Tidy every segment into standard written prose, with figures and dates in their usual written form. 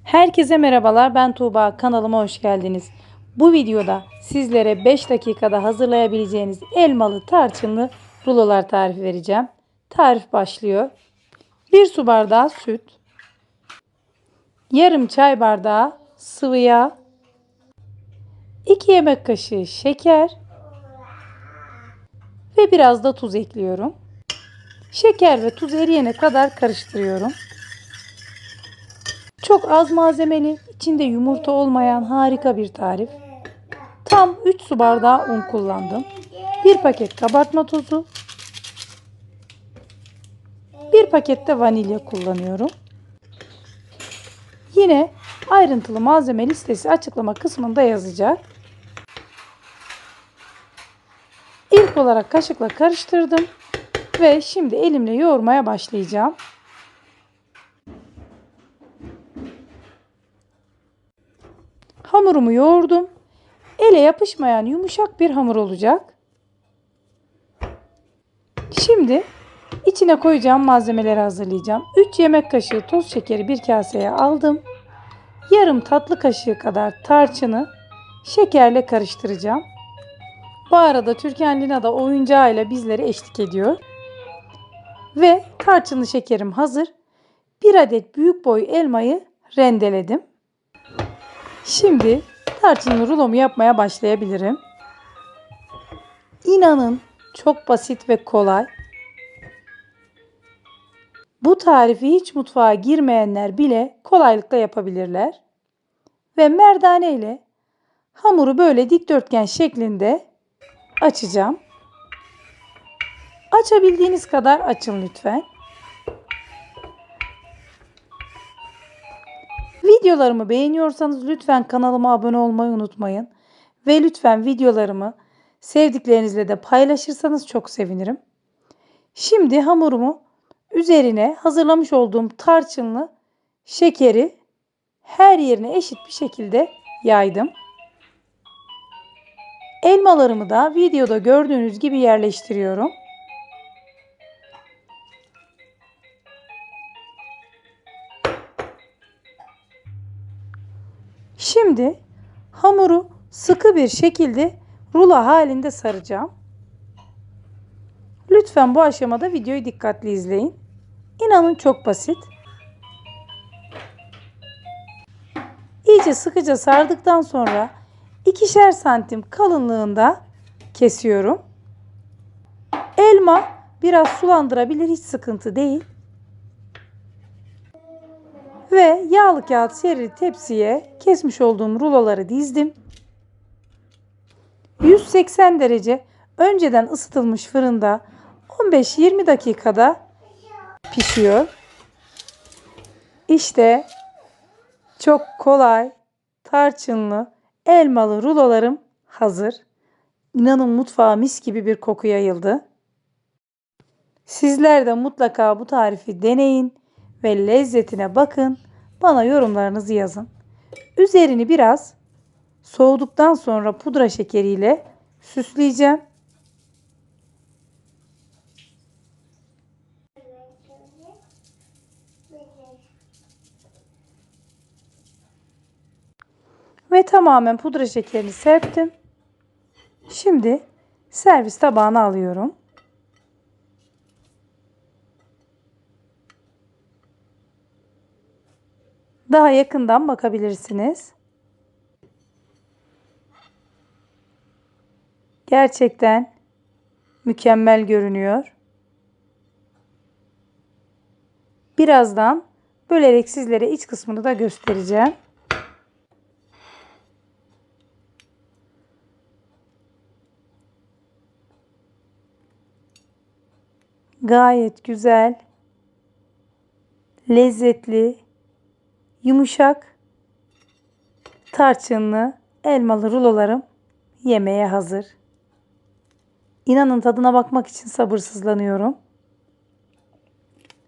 Herkese merhabalar, ben Tuğba, kanalıma hoş geldiniz. Bu videoda sizlere 5 dakikada hazırlayabileceğiniz elmalı tarçınlı rulolar tarifi vereceğim. Tarif başlıyor. 1 su bardağı süt, yarım çay bardağı sıvı yağ, 2 yemek kaşığı şeker ve biraz da tuz ekliyorum. Şeker ve tuz eriyene kadar karıştırıyorum. Çok az malzemeli, içinde yumurta olmayan harika bir tarif. Tam 3 su bardağı un kullandım. 1 paket kabartma tozu. 1 paket de vanilya kullanıyorum. Yine ayrıntılı malzeme listesi açıklama kısmında yazacak. İlk olarak kaşıkla karıştırdım. Ve şimdi elimle yoğurmaya başlayacağım. Hamurumu yoğurdum. Ele yapışmayan yumuşak bir hamur olacak. Şimdi içine koyacağım malzemeleri hazırlayacağım. 3 yemek kaşığı toz şekeri bir kaseye aldım. Yarım tatlı kaşığı kadar tarçını şekerle karıştıracağım. Bu arada Türkan Lina da oyuncağıyla bizlere eşlik ediyor. Ve tarçınlı şekerim hazır. 1 adet büyük boy elmayı rendeledim. Şimdi tarçınlı rulomu yapmaya başlayabilirim. İnanın çok basit ve kolay. Bu tarifi hiç mutfağa girmeyenler bile kolaylıkla yapabilirler. Ve merdane ile hamuru böyle dikdörtgen şeklinde açacağım. Açabildiğiniz kadar açın lütfen. Videolarımı beğeniyorsanız lütfen kanalıma abone olmayı unutmayın. Ve lütfen videolarımı sevdiklerinizle de paylaşırsanız çok sevinirim. Şimdi hamurumu üzerine hazırlamış olduğum tarçınlı şekeri her yerine eşit bir şekilde yaydım. Elmalarımı da videoda gördüğünüz gibi yerleştiriyorum. Şimdi hamuru sıkı bir şekilde rulo halinde saracağım. Lütfen bu aşamada videoyu dikkatli izleyin. İnanın çok basit. İyice sıkıca sardıktan sonra 2'şer santim kalınlığında kesiyorum. Elma biraz sulandırabilir, hiç sıkıntı değil. Ve yağlı kağıt serili tepsiye kesmiş olduğum ruloları dizdim. 180 derece önceden ısıtılmış fırında 15-20 dakikada pişiyor. İşte çok kolay tarçınlı elmalı rulolarım hazır. İnanın mutfağa mis gibi bir koku yayıldı. Sizler de mutlaka bu tarifi deneyin ve lezzetine bakın. Bana yorumlarınızı yazın. Üzerini biraz soğuduktan sonra pudra şekeriyle süsleyeceğim. Ve tamamen pudra şekerini serptim. Şimdi servis tabağına alıyorum. Daha yakından bakabilirsiniz. Gerçekten mükemmel görünüyor. Birazdan bölerek sizlere iç kısmını da göstereceğim. Gayet güzel, lezzetli, yumuşak, tarçınlı, elmalı rulolarım yemeğe hazır. İnanın tadına bakmak için sabırsızlanıyorum.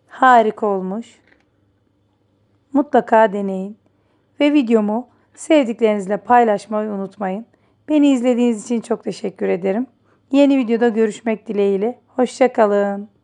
Harika olmuş. Mutlaka deneyin. Ve videomu sevdiklerinizle paylaşmayı unutmayın. Beni izlediğiniz için çok teşekkür ederim. Yeni videoda görüşmek dileğiyle. Hoşça kalın.